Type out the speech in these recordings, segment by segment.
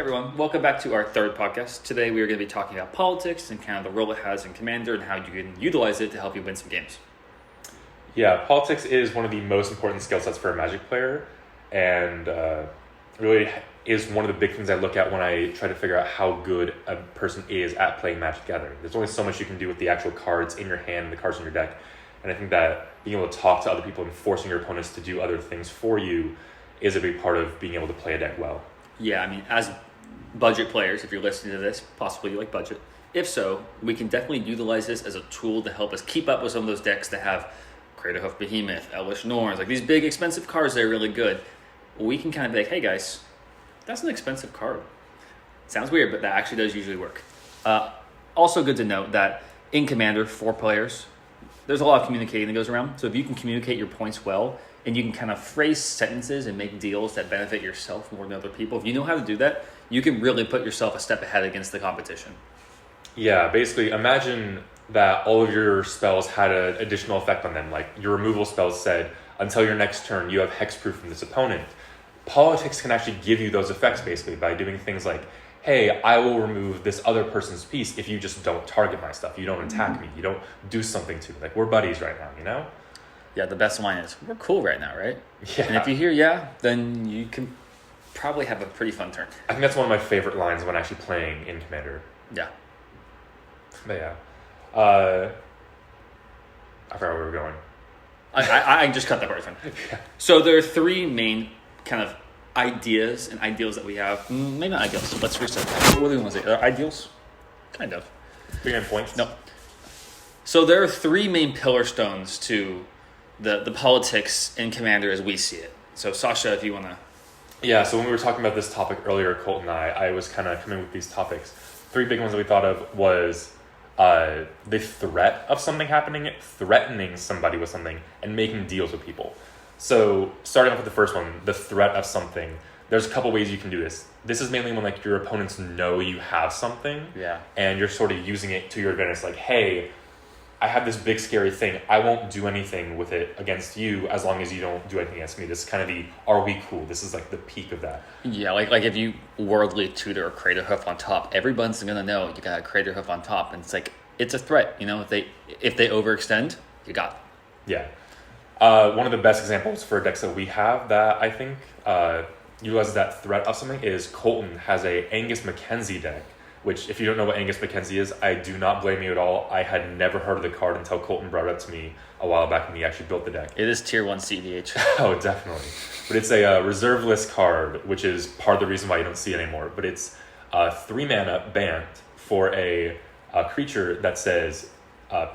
everyone, welcome back to our third podcast. Today we are going to be talking about politics and kind of the role it has in Commander and how you can utilize it to help you win some games. Yeah, politics is one of the most important skill sets for a Magic player, and really is one of the big things I look at when I try to figure out how good a person is at playing Magic the Gathering. There's only so much you can do with the actual cards in your hand and the cards in your deck, and I think that being able to talk to other people and forcing your opponents to do other things for you is a big part of being able to play a deck well. Yeah, I mean, as budget players, if you're listening to this, possibly you like budget. If so, we can definitely utilize this as a tool to help us keep up with some of those decks that have Craterhoof Behemoth, Elvish Norns, like these big expensive cards that are really good. We can kind of be like, hey guys, that's an expensive card. Sounds weird, but that actually does usually work. Also good to note that in Commander, 4 players, there's a lot of communicating that goes around. So if you can communicate your points well, and you can kind of phrase sentences and make deals that benefit yourself more than other people, if you know how to do that, you can really put yourself a step ahead against the competition. Yeah, basically, imagine that all of your spells had an additional effect on them. Like your removal spells said, until your next turn, you have hexproof from this opponent. Politics can actually give you those effects basically by doing things like, hey, I will remove this other person's piece if you just don't target my stuff. You don't attack me. You don't do something to me. Like, we're buddies right now, you know? Yeah, the best line is, we're cool right now, right? Yeah. And if you hear yeah, then you can probably have a pretty fun turn. I think that's one of my favorite lines when actually playing in Commander. Yeah. But yeah. I forgot where we were going. I just cut that part. Yeah. So there are 3 main kind of ideas and ideals that we have. Maybe not ideals. Let's reset that. What do we want to say? Ideals? Kind of. 3 main points? No. So there are 3 main pillar stones to the politics in Commander as we see it. So Sasha, if you want to... Yeah, so when we were talking about this topic earlier, Colton and I was kind of coming with these topics. 3 big ones that we thought of was the threat of something happening, threatening somebody with something, and making deals with people. So starting off with the first one, the threat of something, there's a couple ways you can do this. This is mainly when like your opponents know you have something, and you're sort of using it to your advantage. Like, hey, I have this big scary thing. I won't do anything with it against you as long as you don't do anything against me. This is kind of the, are we cool? This is like the peak of that. Yeah, like if you Worldly Tutor or Craterhoof on top, everyone's going to know you got a Craterhoof on top. And it's like, it's a threat. You know, if they overextend, you got it. Yeah. One of the best examples for decks that we have that I think utilizes that threat of something is Colton has a Angus Mackenzie deck, which if you don't know what Angus Mackenzie is, I do not blame you at all. I had never heard of the card until Colton brought it up to me a while back when he actually built the deck. It is tier 1 CDH. Oh, definitely. But it's a reserve list card, which is part of the reason why you don't see it anymore. But it's 3 mana banned for a creature that says,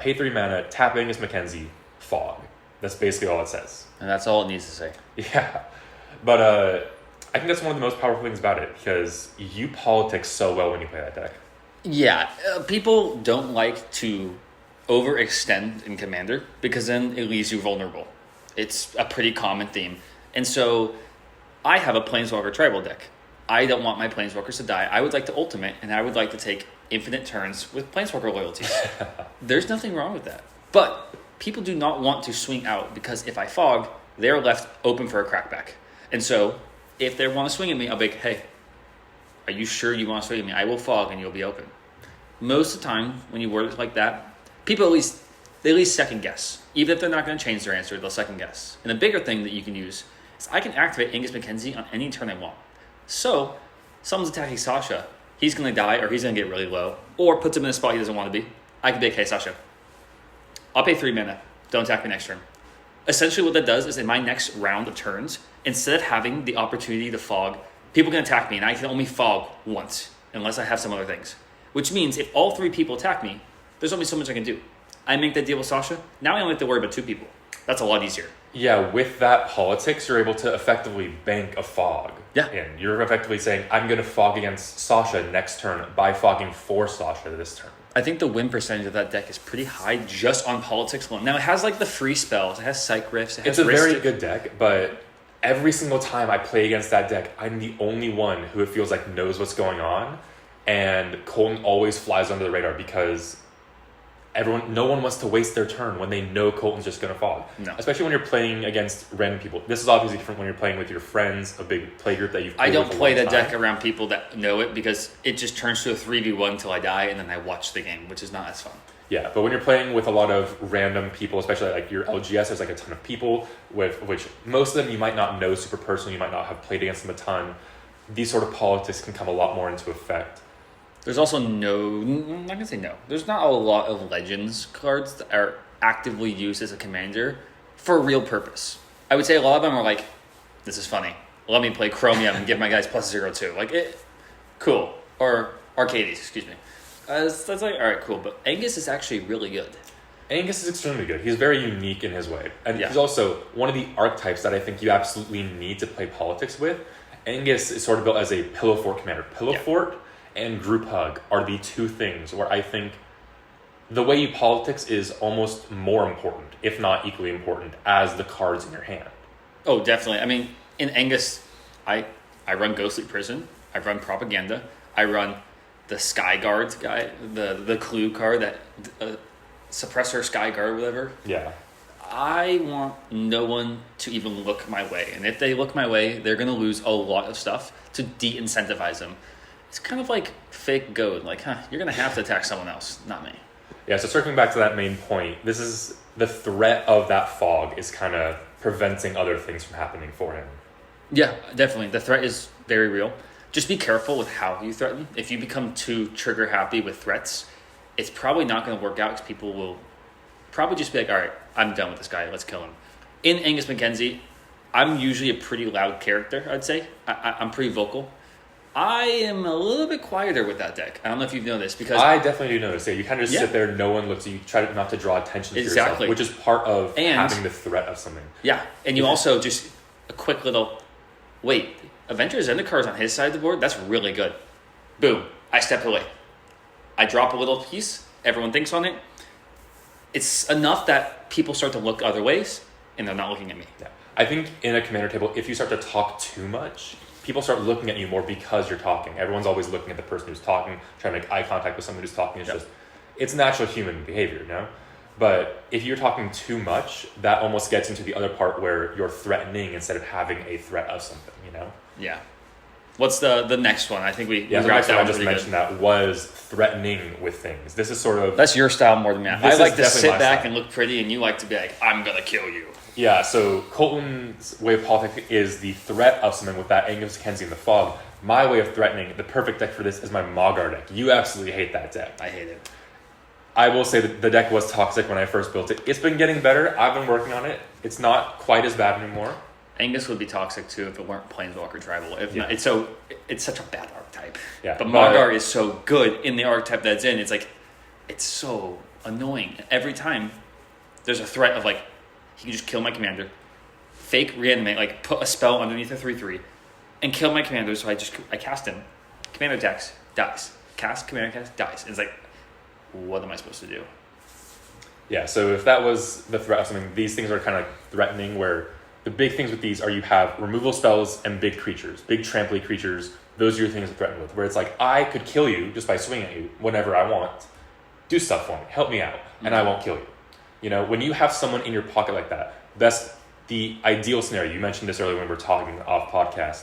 pay 3 mana, tap Angus Mackenzie, fog. That's basically all it says. And that's all it needs to say. Yeah. But I think that's one of the most powerful things about it, because you politics so well when you play that deck. Yeah. People don't like to overextend in Commander because then it leaves you vulnerable. It's a pretty common theme. And so I have a Planeswalker tribal deck. I don't want my Planeswalkers to die. I would like to ultimate, and I would like to take infinite turns with Planeswalker loyalties. There's nothing wrong with that. But people do not want to swing out, because if I fog, they're left open for a crackback. And so if they want to swing at me, I'll be like, hey, are you sure you want to swing at me? I will fog and you'll be open. Most of the time, when you word it like that, people at least second guess. Even if they're not going to change their answer, they'll second guess. And the bigger thing that you can use is I can activate Angus Mackenzie on any turn I want. So, someone's attacking Sasha, he's going to die or he's going to get really low, or puts him in a spot he doesn't want to be. I can be like, hey, Sasha, I'll pay 3 mana. Don't attack me next turn. Essentially what that does is in my next round of turns, instead of having the opportunity to fog, people can attack me and I can only fog once, unless I have some other things. Which means if all 3 people attack me, there's only so much I can do. I make that deal with Sasha, now I only have to worry about 2 people. That's a lot easier. Yeah, with that politics, you're able to effectively bank a fog. Yeah. And you're effectively saying, I'm going to fog against Sasha next turn by fogging for Sasha this turn. I think the win percentage of that deck is pretty high just on politics alone. Now, it has like the free spells. It has Psych Rifts. It has It's a very good deck, but every single time I play against that deck, I'm the only one who it feels like knows what's going on. And Colton always flies under the radar because no one wants to waste their turn when they know Colton's just going to fog. No. Especially when you're playing against random people. This is obviously different when you're playing with your friends, a big play group that you've played I don't with a play long the time. deck around people that know it because it just turns to a 3v1 until I die and then I watch the game, which is not as fun. Yeah, but when you're playing with a lot of random people, especially like your LGS, there's like a ton of people with which most of them you might not know super personally, you might not have played against them a ton. These sort of politics can come a lot more into effect. There's also I'm not going to say no. There's not a lot of Legends cards that are actively used as a commander for a real purpose. I would say a lot of them are like, this is funny. Let me play Chromium and give my guys +0/2. Like, cool. Or Arcades, excuse me. That's like, all right, cool. But Angus is actually really good. Angus is extremely good. He's very unique in his way. And Yeah. he's also one of the archetypes that I think you absolutely need to play politics with. Angus is sort of built as a Pillow Fort commander. Pillow Fort and Group Hug are the two things where I think the way you politics is almost more important, if not equally important, as the cards in your hand. Oh, definitely. I mean, in Angus, I run Ghostly Prison. I run Propaganda. I run the Sky Guard guy, the Clue card, that Suppressor Sky Guard, whatever. Yeah. I want no one to even look my way. And if they look my way, they're going to lose a lot of stuff to de-incentivize them. It's kind of like fake goad. Like, you're going to have to attack someone else, not me. Yeah, so circling back to that main point, this is the threat of that fog is kind of preventing other things from happening for him. Yeah, definitely. The threat is very real. Just be careful with how you threaten. If you become too trigger happy with threats, it's probably not going to work out because people will probably just be like, all right, I'm done with this guy. Let's kill him. In Angus Mackenzie, I'm usually a pretty loud character, I'd say. I'm pretty vocal. I am a little bit quieter with that deck. I don't know if you've noticed because I definitely do notice. Yeah, you kind of just sit there, no one looks at you, try not to draw attention to yourself, which is part of having the threat of something. Yeah, and you also just a quick little, wait, Avengers Zendikar on his side of the board? That's really good. Boom, I step away. I drop a little piece, everyone thinks on it. It's enough that people start to look other ways, and they're not looking at me. Yeah. I think in a commander table, if you start to talk too much, people start looking at you more because you're talking. Everyone's always looking at the person who's talking, trying to make eye contact with someone who's talking. It's natural human behavior, no? But if you're talking too much, that almost gets into the other part where you're threatening instead of having a threat of something, you know? Yeah. What's the next one? I think we the next one I just mentioned that was threatening with things. This is sort of... That's your style more than mine. I like to sit back style. And look pretty, and you like to be like, I'm going to kill you. Yeah, so Colton's way of politics is the threat of something with that Angus Mackenzie in the fog. My way of threatening, the perfect deck for this is my Mogar deck. You absolutely hate that deck. I hate it. I will say that the deck was toxic when I first built it. It's been getting better. I've been working on it. It's not quite as bad anymore. Angus would be toxic too if it weren't Planeswalker Tribal. Not, it's such a bad archetype. Yeah, but Mogar is so good in the archetype that's in. It's like, it's so annoying. Every time there's a threat of like, he can just kill my commander, fake reanimate, like put a spell underneath a 3/3, and kill my commander. So I cast him. Commander attacks, dies. Cast, commander cast, dies. And it's like, what am I supposed to do? Yeah, so if that was the threat of something, these things are kind of threatening where the big things with these are you have removal spells and big creatures, big tramply creatures. Those are your things to threaten with, where it's like, I could kill you just by swinging at you whenever I want. Do stuff for me. Help me out, and I won't kill you. You know, when you have someone in your pocket like that, that's the ideal scenario. You mentioned this earlier when we were talking off podcast.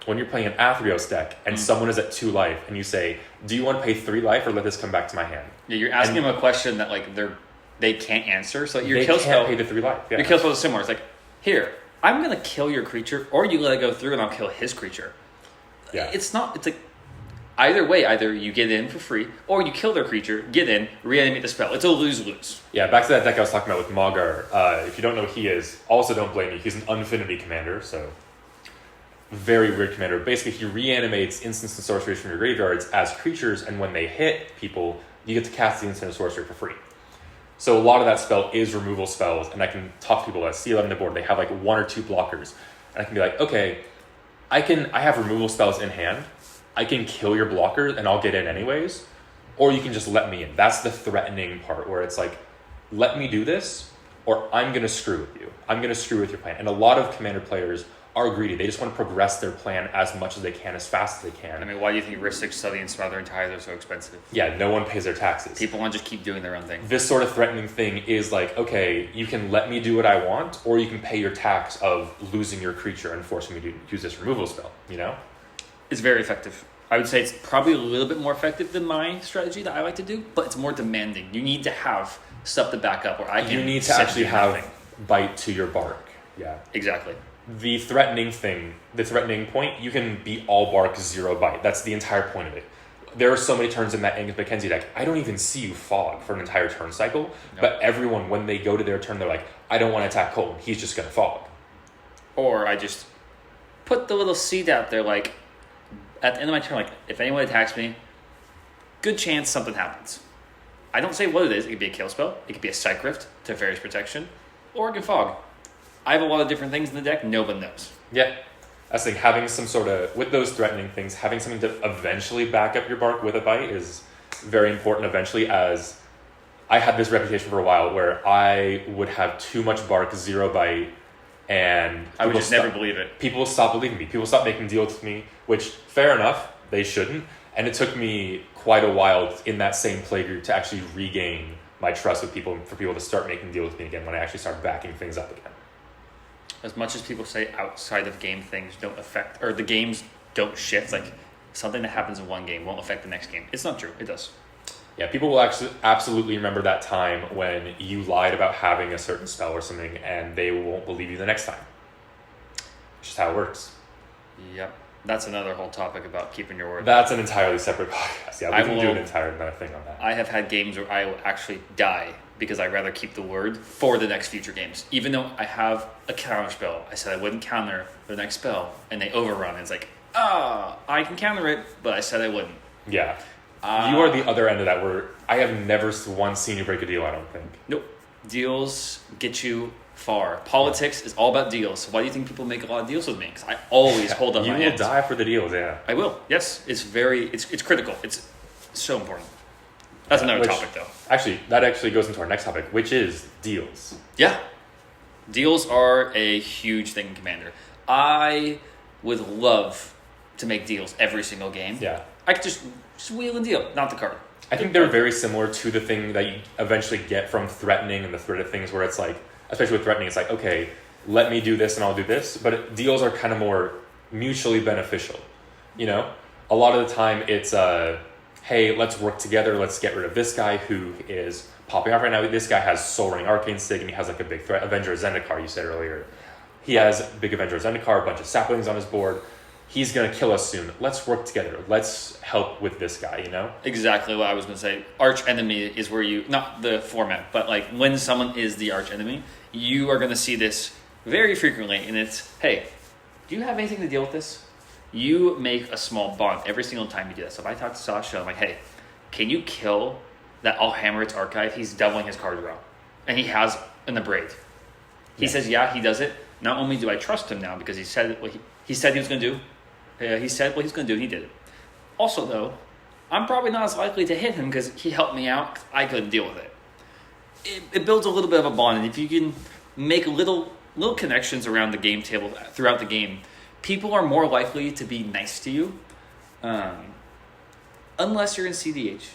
When you're playing an Athreos deck and someone is at 2 life and you say, do you want to pay 3 life or let this come back to my hand? Yeah, you're asking them a question that like they can't answer. So your they kill can't spell, pay the 3 life. Yeah. Your kill spell is similar. It's like, here, I'm going to kill your creature, or you let it go through and I'll kill his creature. Yeah. It's like, either way, either you get in for free, or you kill their creature, get in, reanimate the spell. It's a lose-lose. Yeah, back to that deck I was talking about with Mogar. If you don't know who he is, also don't blame me. He's an Unfinity commander, so very weird commander. Basically, he reanimates instants and sorceries from your graveyards as creatures, and when they hit people, you get to cast the instant and sorcery for free. So a lot of that spell is removal spells, and I can talk to people that see it on the board. They have like 1 or 2 blockers, and I can be like, okay, I have removal spells in hand. I can kill your blockers, and I'll get in anyways. Or you can just let me in. That's the threatening part, where it's like, let me do this, or I'm going to screw with you. I'm going to screw with your plan. And a lot of commander players are greedy. They just want to progress their plan as much as they can, as fast as they can. I mean, why do you think Ristic, Study, and Smother and Tithe are so expensive? Yeah, no one pays their taxes. People want to just keep doing their own thing. This sort of threatening thing is like, okay, you can let me do what I want, or you can pay your tax of losing your creature and forcing me to use this removal spell, you know? It's very effective. I would say it's probably a little bit more effective than my strategy that I like to do, but it's more demanding. You need to have stuff to back up, or I can. You need to actually have bite to your bark. Yeah. Exactly. The threatening point, you can be all bark, 0 bite. That's the entire point of it. There are so many turns in that Angus Mackenzie deck, I don't even see you fog for an entire turn cycle, nope. But everyone, when they go to their turn, they're like, I don't want to attack Colton, he's just going to fog. Or I just put the little seed out there, like, at the end of my turn, like, if anyone attacks me, good chance something happens. I don't say what it is. It could be a kill spell. It could be a Psych Rift to Fairy's Protection. Or it can fog. I have a lot of different things in the deck. Nobody knows. Yeah. That's the thing. Having some sort of, with those threatening things, having something to eventually back up your bark with a bite is very important eventually, as I had this reputation for a while where I would have too much bark, 0 bite, and I would just never believe it. People stopped believing me. People stopped making deals with me, which, fair enough, they shouldn't. And it took me quite a while in that same playgroup to actually regain my trust with people, for people to start making deals with me again when I actually started backing things up again. As much as people say outside of game things don't affect, or the games don't shift, like something that happens in one game won't affect the next game. It's not true. It does. Yeah, people will actually absolutely remember that time when you lied about having a certain spell or something, and they won't believe you the next time. It's just how it works. Yep. That's another whole topic about keeping your word. That's an entirely separate podcast. Yeah, we can do an entire another thing on that. I have had games where I will actually die because I'd rather keep the word for the next future games. Even though I have a counter spell, I said I wouldn't counter the next spell, and they overrun. And it's like, I can counter it, but I said I wouldn't. Yeah. You are the other end of that, where I have never once seen you break a deal, I don't think. Nope. Deals get you far. Politics is all about deals. So why do you think people make a lot of deals with me? Because I always hold up my hands. You will die for the deals, yeah. I will. Yes. It's critical. It's so important. That's another topic, though. Actually, that actually goes into our next topic, which is deals. Yeah. Deals are a huge thing in Commander. I would love to make deals every single game. Yeah. I could just wheel and deal, not the card. I think they're very similar to the thing that you eventually get from threatening and the threat of things, where it's like, especially with threatening, it's like, okay, let me do this and I'll do this. But deals are kind of more mutually beneficial. You know, a lot of the time it's, hey, let's work together. Let's get rid of this guy who is popping off right now. This guy has Soul Ring, Arcane Sig, and he has like a big threat. Avenger Zendikar, you said earlier. He has big Avenger Zendikar, a bunch of saplings on his board. He's going to kill us soon. Let's work together. Let's help with this guy, you know? Exactly what I was going to say. Arch enemy is where you, not the format, but like when someone is the arch enemy, you are going to see this very frequently. And it's, hey, do you have anything to deal with this? You make a small bond every single time you do that. So if I talk to Sasha, I'm like, hey, can you kill that I'll hammer its archive? He's doubling his card draw. And he has an Abrade. He says, yeah, he does it. Not only do I trust him now because he said what he said he was going to do. He said what he's going to do, and he did it. Also, though, I'm probably not as likely to hit him because he helped me out. I couldn't deal with it. It builds a little bit of a bond, and if you can make little connections around the game table throughout the game, people are more likely to be nice to you, unless you're in CDH.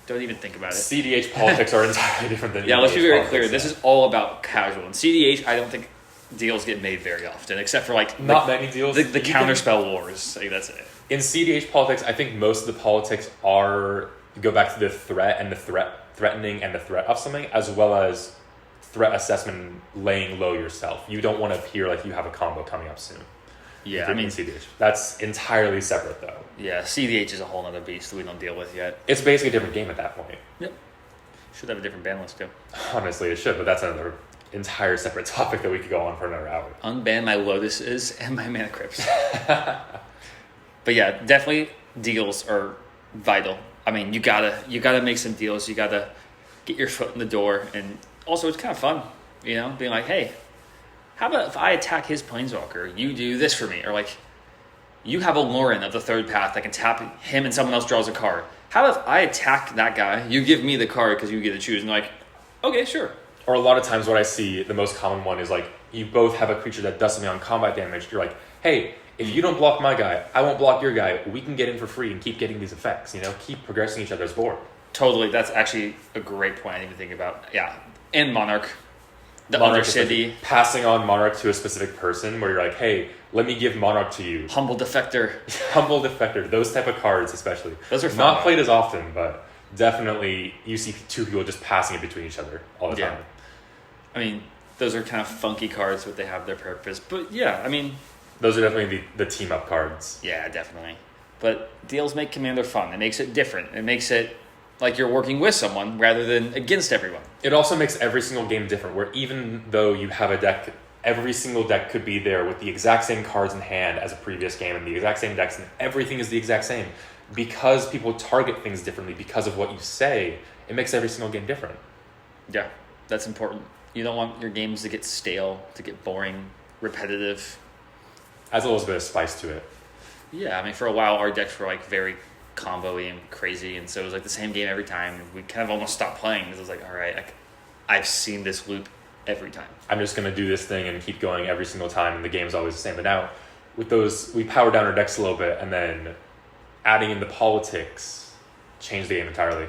Don't even think about it. CDH politics are entirely different than let's be very clear. This is all about casual. In CDH, I don't think deals get made very often, except for like not many deals. The counterspell wars. Like, that's it. In CDH politics, I think most of the politics go back to the threat and the threatening and the threat of something, as well as threat assessment, laying low yourself. You don't want to appear like you have a combo coming up soon. Yeah, I mean CDH. That's entirely separate though. Yeah, CDH is a whole other beast that we don't deal with yet. It's basically a different game at that point. Yep. Should have a different ban list too. Honestly, it should, but that's another entire separate topic that we could go on for another hour. Unban my Lotuses and my Mana Crypts. But yeah, definitely deals are vital. I mean, you gotta make some deals. You gotta get your foot in the door, and also it's kind of fun, you know, being like, hey, how about if I attack his Planeswalker, you do this for me, or like, you have a Lauren of the third path that can tap him and someone else draws a card. How about if I attack that guy, you give me the card because you get to choose, and like, okay, sure. Or a lot of times what I see, the most common one is like, you both have a creature that does something on combat damage. You're like, hey, if you don't block my guy, I won't block your guy. We can get in for free and keep getting these effects, you know, keep progressing each other's board. Totally. That's actually a great point I didn't even think about. Yeah. And Monarch. The Undercity. Passing on Monarch to a specific person where you're like, hey, let me give Monarch to you. Humble Defector. Humble Defector. Those type of cards especially. Those are fun. Not played as often, but definitely you see two people just passing it between each other all the time. I mean, those are kind of funky cards, but they have their purpose. But yeah, I mean... Those are definitely the team-up cards. Yeah, definitely. But deals make Commander fun. It makes it different. It makes it like you're working with someone rather than against everyone. It also makes every single game different, where even though you have a deck, every single deck could be there with the exact same cards in hand as a previous game and the exact same decks, and everything is the exact same. Because people target things differently because of what you say, it makes every single game different. Yeah, that's important. You don't want your games to get stale, to get boring, repetitive. Adds a little bit of spice to it. Yeah, I mean, for a while, our decks were like very combo-y and crazy, and so it was like the same game every time. We kind of almost stopped playing because it was like, all right, I've seen this loop every time. I'm just going to do this thing and keep going every single time, and the game's always the same. But now, with those, we powered down our decks a little bit, and then adding in the politics changed the game entirely.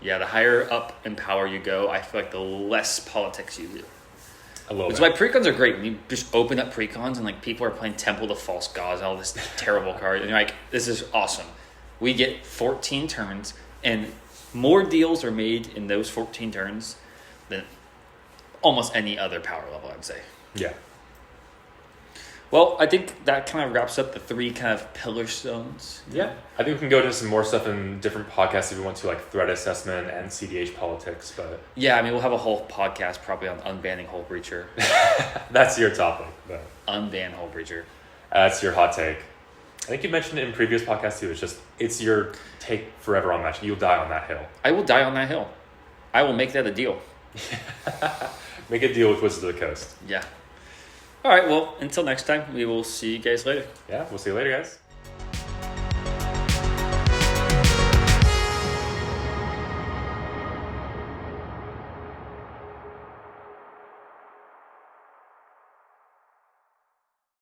Yeah, the higher up in power you go, I feel like the less politics you do. A little Which bit. is why precons are great. And you just open up precons and like people are playing Temple of False Gods and all this terrible card. And you're like, this is awesome. We get 14 turns and more deals are made in those 14 turns than almost any other power level, I'd say. Yeah. Well, I think that kind of wraps up the three kind of pillar stones. Yeah. I think we can go into some more stuff in different podcasts if we want to, like threat assessment and CDH politics. But yeah, I mean, we'll have a whole podcast probably on unbanning Hull Breacher. That's your topic. But Unban Hull Breacher. That's your hot take. I think you mentioned it in previous podcasts too. It's your take forever on Magic. You'll die on that hill. I will die on that hill. I will make that a deal. Make a deal with Wizards of the Coast. Yeah. All right, well, until next time, we will see you guys later. Yeah, we'll see you later, guys.